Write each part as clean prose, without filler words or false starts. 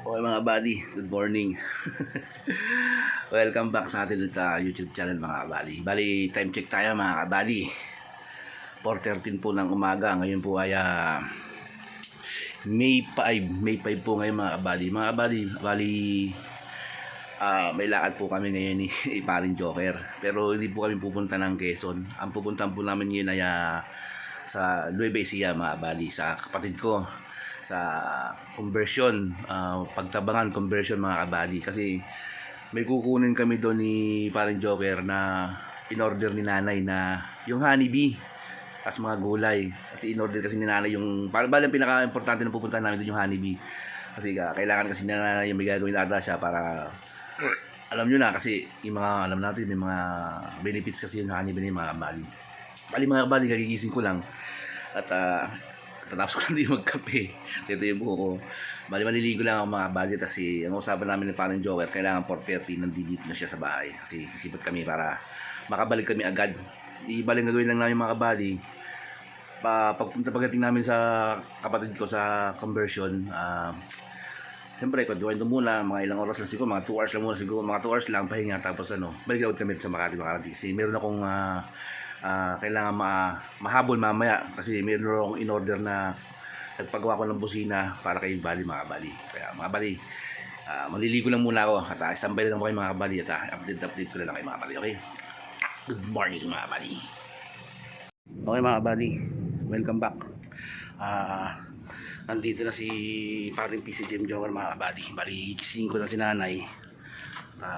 Okay mga buddy, good morning. Welcome back sa atin sa YouTube channel mga buddy. Bali, time check tayo mga buddy. 4:13 po ng umaga. Ngayon po ay May 5 po ngayon mga buddy. Mga buddy, bali may lakad po kami ngayon ni Paring Joker. Pero hindi po kami pupunta ng Quezon. Ang pupuntahan po namin ngayon ay sa Nueva Ecija mga buddy, sa kapatid ko sa conversion, pagtabangan conversion mga kabady, kasi may kukunin kami doon ni Paring Joker na in-order ni nanay na yung honeybee as mga gulay, kasi in-order kasi ni nanay yung parang ang pinaka-importante na pupuntahan namin doon yung honeybee, kasi kailangan kasi ni nanay yung may gagawin ata siya para alam nyo na, kasi yung mga alam natin may mga benefits kasi yung honeybee ni mga kabady. Mga kabady, kagigising ko lang at tatapos ko lang din magkape. Ito yung buho ko. Maliligo lang ako mga buddy, kasi ang usapan namin ng Paring Joker, kailangan 4:30 nandito na siya sa bahay, kasi sisipot kami para makabalik kami agad. Ibaling gagawin lang namin mga buddy, pagdating namin sa kapatid ko sa conversion, siyempre kwentuhan ito muna, mga ilang oras lang siguro, mga 2 hours lang muna siguro, mga 2 hours lang pahinga, tapos balik agad kami sa Makati, kasi meron akong kailangan mahabol mamaya, kasi meron akong in-order na nagpagawa ko ng busina para kay Bali mga Bali. Kaya mga Bali, maliligo lang muna ako at standby lang ako kay mga Bali at update ko na lang kay mga Bali. Okay? Good morning mga Bali. Okay mga Bali, welcome back. Nandito na si Paring PC Jim Joker mga Bali. Bali, gising ko na si nanay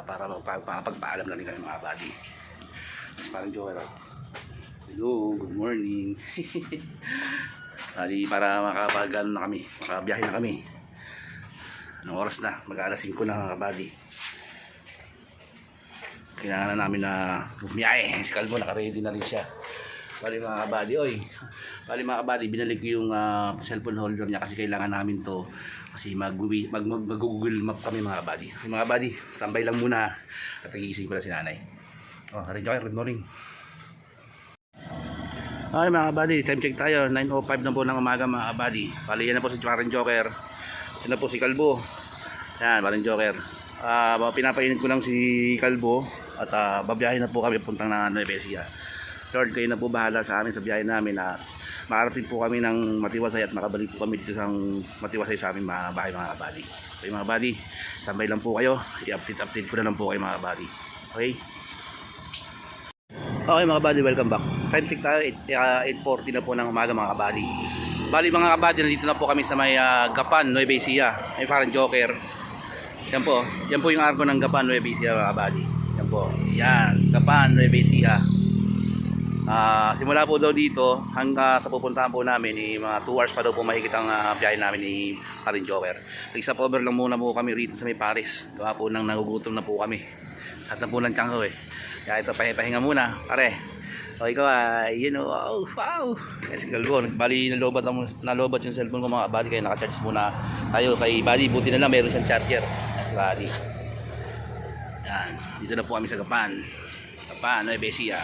para magpapagpaalam na rin kami mga Bali. Si Paring Joker, hello, good morning. Para makapagan na kami, makabiyahe na kami. Anong oras na? Mag-alas 5 na mga kabady. Kailangan na namin na bumiyahe. Si Calvo naka-ready na rin siya. Mga kabady, mga kabady, binalik ko yung cellphone holder niya, kasi kailangan namin to, kasi mag-google map kami mga kabady. Mga kabady, sambay lang muna at nagigising ko na si nanay. Good morning. Okay mga kabady, time check tayo, 9:05 na po ng umaga mga kabady. Yan na po si Paring Joker, yan na po si Calvo. Yan, Paring Joker. Pinapainit ko lang si Calvo at babiyahin na po kami puntang na Nueva Ecija. Lord, kayo na po bahala sa amin sa biyahe namin, at makarating po kami ng matiwasay at makabalik po kami dito sa matiwasay sa aming mga bahay mga kabady. Okay mga kabady, sambay lang po kayo, i-update ko na lang po kayo mga kabady. Okay mga kabady, welcome back. Time check tayo, 8:40 na po ng umaga mga kabady. Mga kabady, nandito na po kami sa may Gapan, Nueva Ecija. May Paring Joker. Yan po yung arko ng Gapan, Nueva Ecija mga kabady. Yan po, yan, Gapan, Nueva Ecija. Simula po daw dito hanggang sa pupuntahan po namin, mga 2 hours pa daw po mahigit ang biyahe namin ni Paring Joker. Nag-stop over lang muna po kami rito sa may Paris. Gawa po nang nagugutom na po kami. At na po ng tiyangko Kaya ito, pahinga muna, pare. O ikaw wow. Kasi Calvo, bali nalobat yung cellphone ko mga buddy, kaya naka-charge muna tayo kay buddy. Buti na lang meron siyang charger. Yes, buddy. Yan, dito na po kami sa Gapan, Nueva Ecija.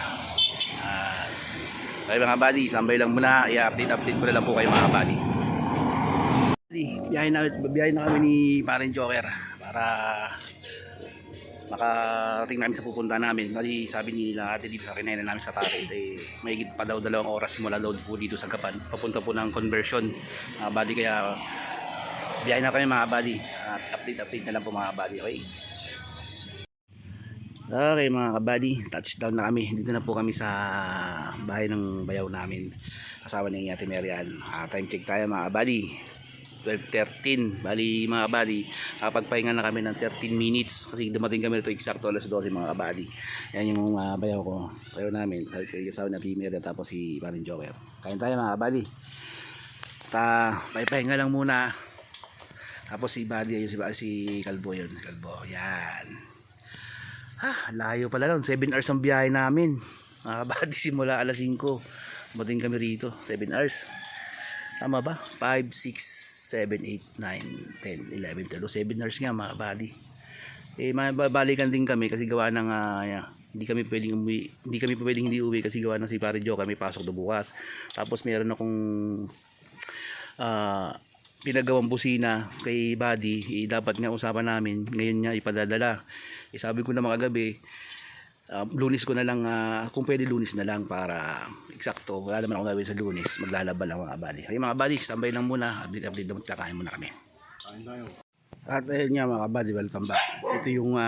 Kaya mga buddy, sambay lang muna, i-update ko na lang po kayo mga buddy. Biyahe na kami ni Paring Joker para makarating namin sa pupunta namin. Sabi nila ate dito sa kinainan namin sa Paris, may higit pa daw 2 oras mula load po dito sa Gapan, papunta po ng conversion mga buddy. Kaya biyahe na kami mga buddy, at update na lang po mga buddy. Okay mga kabady, touchdown na kami. Dito na po kami sa bahay ng bayaw namin, kasama ng Ate Marian. Time check tayo mga kabady, 12:13. Mga kabady, kapagpahinga na kami ng 13 minutes, kasi dumating kami dito eksakto alas 12 mga kabady. Yan yung bayaw ko, bayaw namin, kasama ng Ate Marian, tapos si Paring Joker. Kain tayo mga kabady. Pahinga lang muna. Tapos si buddy, si Calvo yun. Yan. Layo pala lang, 7 hours ang biyahe namin mga kabady, simula alas 5 dumating kami rito. 7 hours, tama ba? 5, 6, 7, 8, 9, 10, 11, 12, 7 hours nga mga kabady. Mabalikan din kami kasi gawa ng hindi kami pwedeng hindi uwi, kasi gawa ng si Paring Joker may pasok do bukas. Tapos meron akong pinagawang busina kay Buddy, dapat nga usapan namin ngayon niya ipadadala. Sabi ko na mga gabi, Lunes ko na lang, kung pwede Lunes na lang para eksakto, wala naman ako gawin sa Lunes, maglalaban lang mga Buddy. Ay mga Buddy, standby lang muna, update naman, kakain muna kami. At ayun nga mga Buddy, welcome back. Ito yung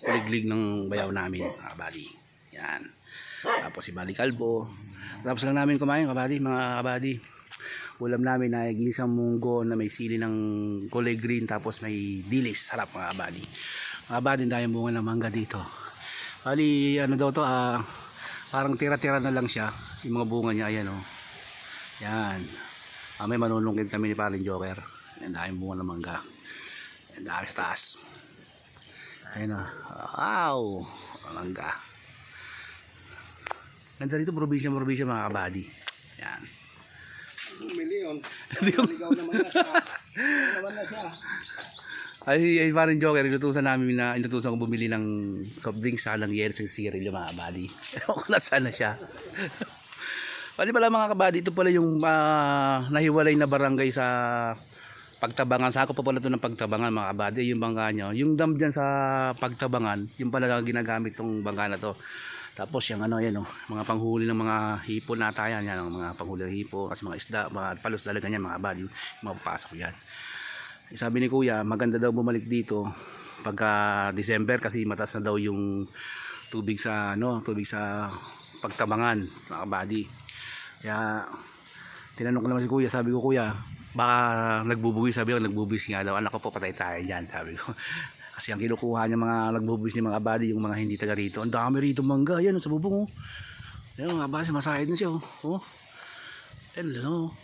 siliglig ng bayaw namin mga Buddy. Yan. Tapos si Buddy Calvo. Tapos lang namin kumain mga Buddy. Ulam namin na ginisang munggo na may sili ng kulay green, tapos may dilis. Sarap mga Buddy. Mga Buddy, dahil bunga ng mangga dito. Bali, ano daw to, parang tira-tira na lang siya. Yung mga bunga niya, ayan o. Yan. May manunungkit kami ni Paring Joker. Yan, dahil bunga ng mangga. Yan, dahil sa taas. Ayan o. Wow! Mangga. Ganda rito, probinsya mga kabady. Yan. Milyon. Ligaw naman na siya. Ay Paring Joker, inutusan ko bumili ng soft drinks sa lang yen sa cereal mga kabady. Ako na sana siya. Pali pala mga kabady, ito pala yung nahiwalay na barangay sa Pagtabangan. Sakop pa pala ito ng Pagtabangan mga kabady, yung bangka nyo. Yung dam dyan sa Pagtabangan, yung pala ginagamit tong bangka na to. Tapos yung ano yan, mga panghuli ng mga hipon na tayan, yan mga panghuli ng hipon, kasi mga isda, mga palos talaga niyan mga kabady, mapapasok yan. Sabi ni Kuya, maganda daw bumalik dito pagka December kasi mataas na daw yung tubig sa Pagtabangan mga kabady. Kaya tinanong ko naman si Kuya, sabi ko Kuya, baka nagbubuwis, sabi ko nagbubuwis nga daw, anak ko po patay tayo dyan, sabi ko. Kasi ang kinukuha niya mga nagbubuwis ni mga kabady, yung mga hindi taga rito. Ang dami rito mangga, yan sa bubong oh. Yan mga kabady, masahid na siya oh. Hello.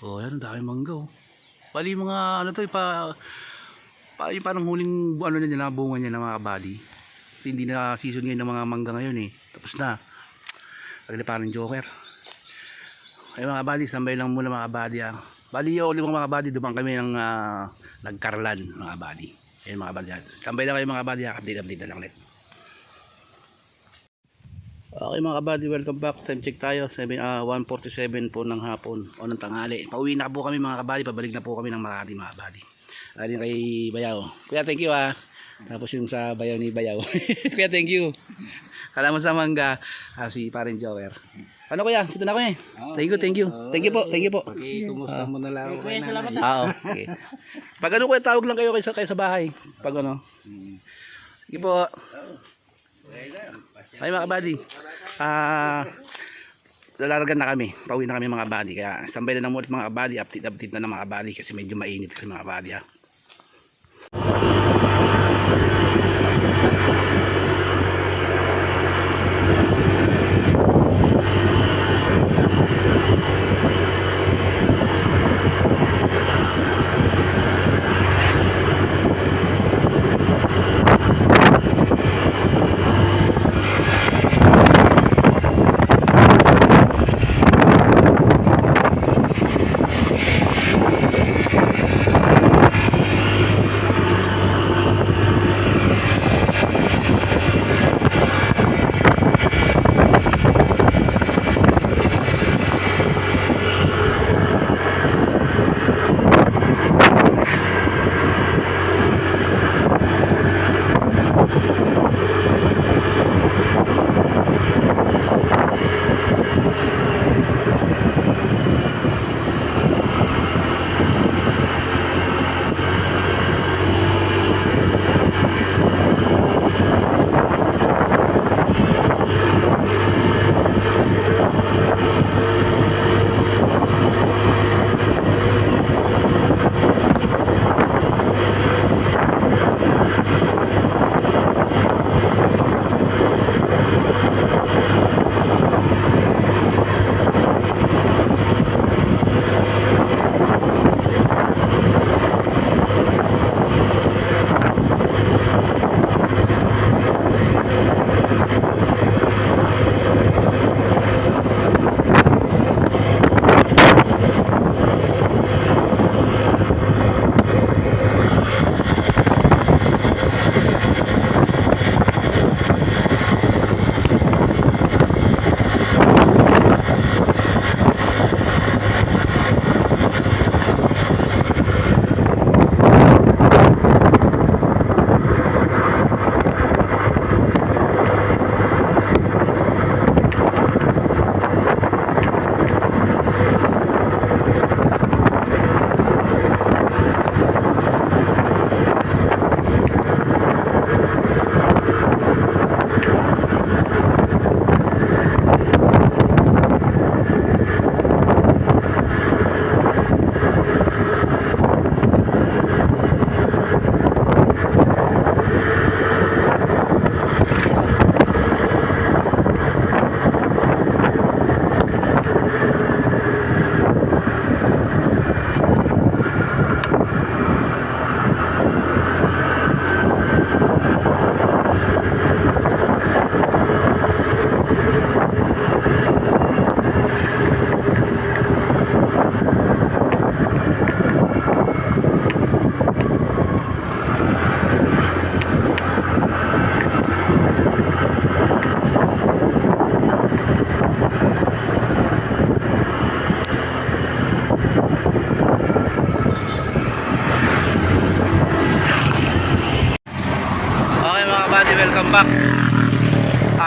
Oh, yan, ang dami mangga oh. Bali mga ano to, yung parang huling ano na niya, bunga niya ng mga kabady. Kasi hindi na season ngayon ng mga mangga ngayon eh. Tapos na. Pagli parang Joker. Ay mga kabady, sambay lang muna mga kabady ah. Bali yung mga kabady, dumang kami ng nagkarlan mga kabady. Ayun mga kabady. Sambay lang kayo mga kabady, update na lang ulit. Okay mga kabady, welcome back. Time check tayo, 1:47 po ng hapon o ng tanghali. Pauwi na po kami mga kabady, pabalik na po kami ng Makati mga kabady. Ayun kay Bayaw. Kuya, thank you ah. Tapos yung sa Bayaw ni Bayaw. Kuya, thank you. Salamat sa mangga, si Paring Joker. Ano kuya? Dito na ako eh. Thank you. Thank you po. Okay, kumusta mo na lang ako kay nanay. Okay. Pag ano kuya, tawag lang kayo kayo sa bahay. Pag ano. Sige po. Ay mga kabady. Lalagan na kami. Pauwi na kami mga kabady. Kaya standby na lang ulit mga kabady. Update na ng mga kabady kasi medyo mainit kasi mga kabady ha.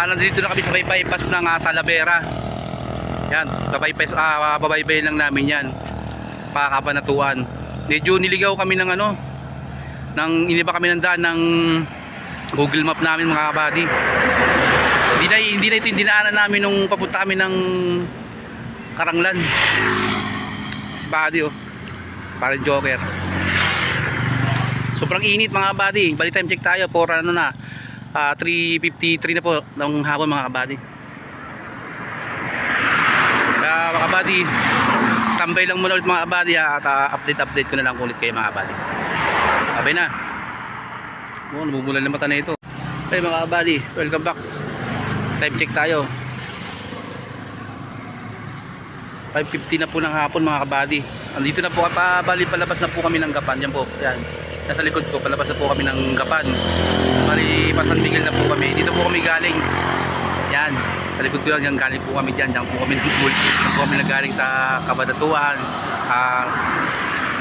Nandito na kami sa may bypass ng Talavera. Yan, babaybayin lang namin yan. Pakabanatuan. Medyo niligaw kami ng ano, iniba kami ng daan ng Google Map namin mga kabady. Hindi na ito yung dinaanan namin nung papunta kami ng Karanglan. Si Buddy oh. Parang Joker. Sobrang init mga kabady. Bali time check tayo for ano na 3:53 na po ng hapon mga kabady. Kaya mga kabady, standby lang muna ulit mga kabady at update ko na lang ulit kayo mga kabady. Sabay na. Namumulan na mata na ito. Hey mga kabady, welcome back. Time check tayo. 5:50 na po ng hapon mga kabady. Andito na po, bali palabas na po kami ng Gapan. Yan po, yan. Nasa likod ko, palabas na po kami ng Gapan. Bali, San Miguel na po kami. Dito po kami galing. Yan. Sa likod ko lang, yan galing po kami dyan. Diyan po kami nag-pool. Diyan po kami nagaling sa Kabadatuan, sa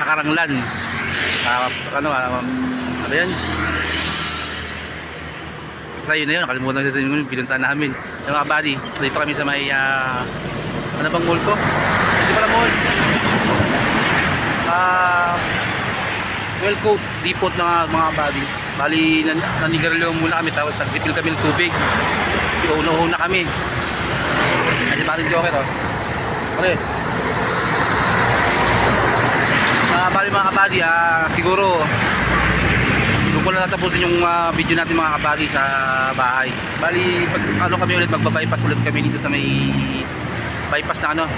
Karanglan. Ano yan? Basta yun na yun. Nakalimutan ko sa inyo yung pinuntahan namin. Yung mga buddy, dito kami sa may ano bang mall ko? Hindi pala mall. Well coat depot na mga buddy. Bali nanigarilyo muna kami tapos nag-refill kami ng tubig. Kasi una kami. Ay parang Joker oh. Pare. Bali mga kabady, siguro doon ko na natapusin yung video natin mga kabady sa bahay. Bali pag ano kami ulit magbabypass ulit kami dito sa may bypass na ano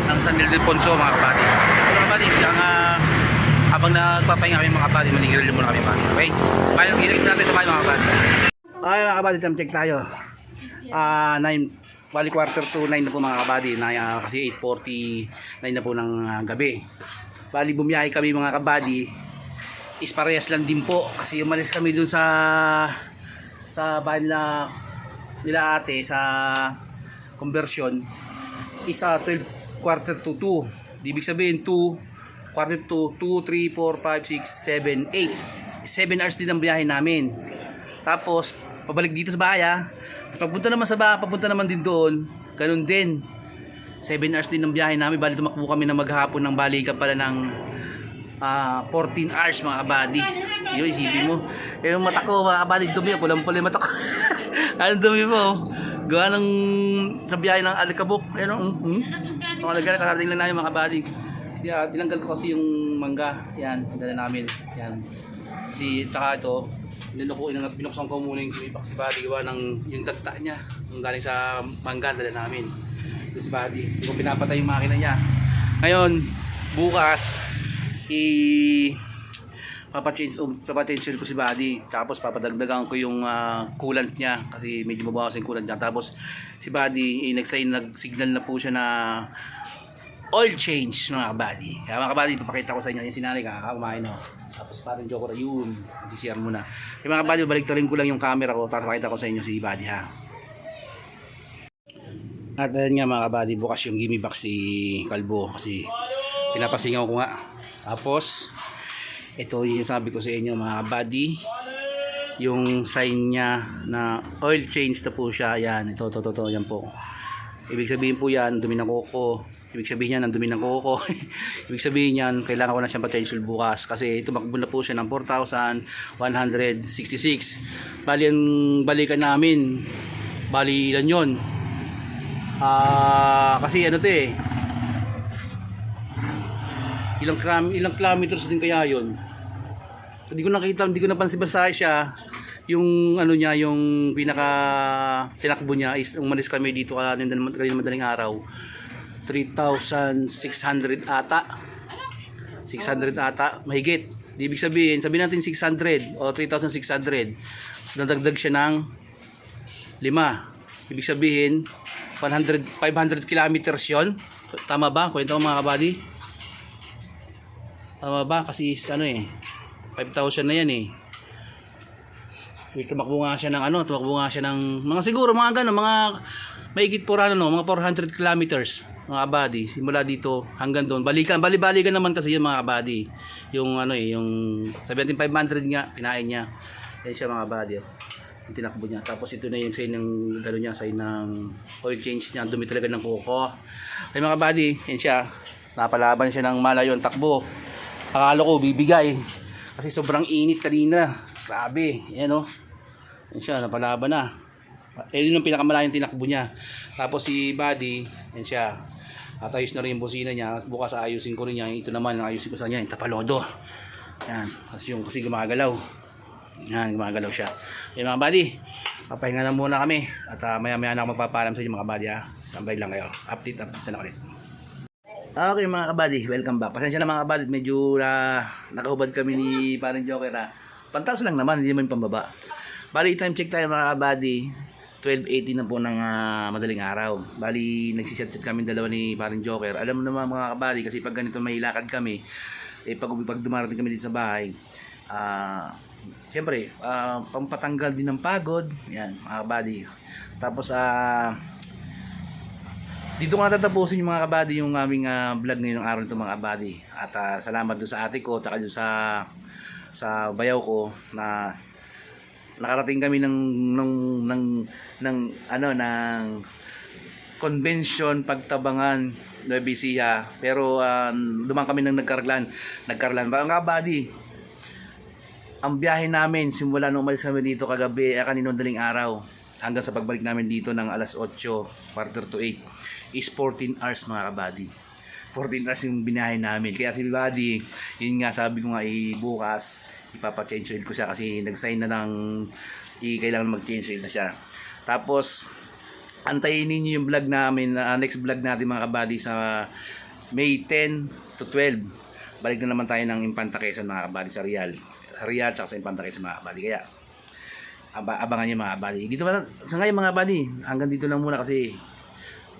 ng San Ildefonso mga kabady. Mga kabady, habang nagpapahinga kami mga kabady, manigiril muna kami mga. Okay? Kaya nakikita natin sa mga kabady. Okay mga kabady, time check tayo. 9, bali quarter to 9 na po mga kabady. Kasi 8:49 na po ng gabi. Bali bumiyahe kami mga kabady. Is parehas lang din po. Kasi umalis kami dun sa bahay nila ate sa conversion. Isa 12 quarter to 2. Ibig sabihin 2 quarter to 2, 3, 4, 5, 6, 7, 8. 7 hours din ang biyahe namin. Tapos pabalik dito sa bahay papunta naman sa bahay, papunta naman din doon. Ganun din. 7 hours din ang biyahe namin. Bali tumakbo kami na maghapon ng balikan pala ng 14 hours mga kabady. Yun, isipin mo. Yung mata ko mga kabady, dumi. Pulang-pula yung mata ko. Ano dumi mo? Gawa ng sa biyahe ng Alikabok. Ayun mga nagana, kasarating lang namin mga kabady. Kasi tinanggal ko kasi yung mangga. Yan, dala namin. Yan. Kasi tsaka ito, binuksan ko muna yung si Buddy. Gawa ng yung dagta niya. Yung galing sa mangga, dala namin. Ito si Buddy. Hindi ko pinapatay yung makina niya. Ngayon, bukas, papachange ko si Buddy. Tapos papadagdagan ko yung coolant niya kasi medyo mabawas yung coolant niya. Tapos si Buddy nag-signal na po siya na oil change mga kabady. Kaya mga kabady, papakita ko sa inyo yung sinanay kakakakumain tapos parang Joker yun, DCR muna. Yung mga kabady, baliktarin ko lang yung camera ko para pakita ko sa inyo si Buddy ha. At ayun nga mga kabady, bukas yung gimme box si Kalbo kasi pinapasingaw ko nga. Tapos ito yung sabi ko sa inyo mga kabady, yung sign niya na oil change na po siya. Yan, ito yan po. Ibig sabihin po yan, dumi ng koko. Ibig sabihin yan, ang dumi ng koko. Ibig sabihin yan, kailangan ko na siyang pa-change bukas kasi tumakbo na po siya ng 4,166. Bali ang balikan namin, bali ilan yun. Kasi ano to ilang kilometers din kaya yun. Hindi ko nakita, hindi ko napansin basta siya yung ano niya, yung pinaka tinakbo niya is umalis kami dito kanina madaling araw. 3,600 ata. 600 ata, mahigit. Ibig sabihin natin 600 o 3,600. Nadagdag siya ng 5. Ibig sabihin 500 kilometers yon. Tama ba? Kwenta ko mga kabady. Tama ba? Kasi 5,000 na yan tumakbo nga siya ng mga siguro mga mga mahigit po mga 400 kilometers mga kabady. Simula dito hanggang doon. Balikan naman kasi yun mga kabady. Yung yung 7,500 nga kinain niya. Yan siya mga kabady. yung tinakbo niya. Tapos ito na yung sign ng gano'n niya, sign ng oil change niya, dumi talaga ng kuko. Ay mga buddy, yan siya, napalaban siya ng malayo ang takbo. Akala ko bibigay kasi sobrang init kanina, grabe, yan o, yan siya, napalaban na. Yun yung pinakamalayong tinakbo niya. Tapos si buddy, yan siya, at ayos na rin yung busina niya. Bukas ayusin ko rin niya. Ito naman, ayusin ko sa niya yung tapalodo. Yan, kasi gumagalaw. Yan, gumagalaw siya. Okay mga buddy, papahinga na muna kami. At maya maya na ako magpapaalam sa inyo mga buddy ha. Sambay lang kayo. Update na ulit. Okay mga kabady, welcome back. Pasensya na mga kabady, medyo nakahubad kami ni parang Joker ha. Pantas lang naman, hindi naman pambaba. Bali, time check tayo mga kabady. 12:80 na po ng madaling araw. Bali, nagsisat kami dalawa ni parang Joker. Alam mo naman mga kabady, kasi pag ganito may lakad kami, pag dumarating kami dito sa bahay, siyempre, pampatanggal din ng pagod. Yan, mga kabady. Tapos, dito nga tatapusin yung mga kabady yung aming vlog ngayong araw nito mga kabady. At salamat doon sa ate ko, at doon sa bayaw ko na nakarating kami ng convention pagtabangan Nueva Ecija, pero dumaan kami ng nagkarlan mga kabady. Ang biyahe namin simula nung umalis kami dito kagabi, kaninong daling araw, hanggang sa pagbalik namin dito ng alas 8, quarter to 8 is 14 hours mga kabady. 14 hours yung binahe namin. Kaya si buddy, yun nga sabi ko nga bukas ipapa-change oil ko siya kasi nag-sign na ng kailangan mag-change oil na siya. Tapos antayin niyo yung vlog namin, next vlog natin mga kabady sa May 10 to 12. Balik na naman tayo ng Infanta Quezon mga kabady sa Real tsaka sa Infanta Quezon mga kabady. Kaya abangan niyo mga kabady. Dito ba sa ngayon mga kabady, hanggang dito lang muna kasi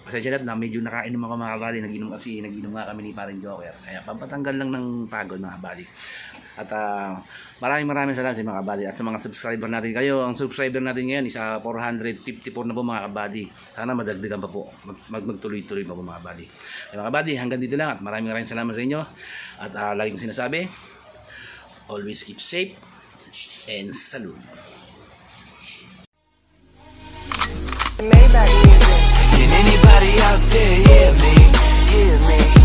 pasensya na medyo nakainom ako mga kabady. Naginom nga kami ni parang Joker. Kaya pampatanggal lang ng pagod mga kabady. At maraming salamat sa mga kabady at sa mga subscriber natin. Kayo, ang subscriber natin ngayon isa 454 na po mga kabady. Sana madagdagan pa po, magtuloy-tuloy pa po mga kabady. Mga kabady, hanggang dito lang at maraming salamat sa inyo. At lagi kong sinasabi, always keep safe and salute. Maybach music. Can anybody out there hear me? Hear me?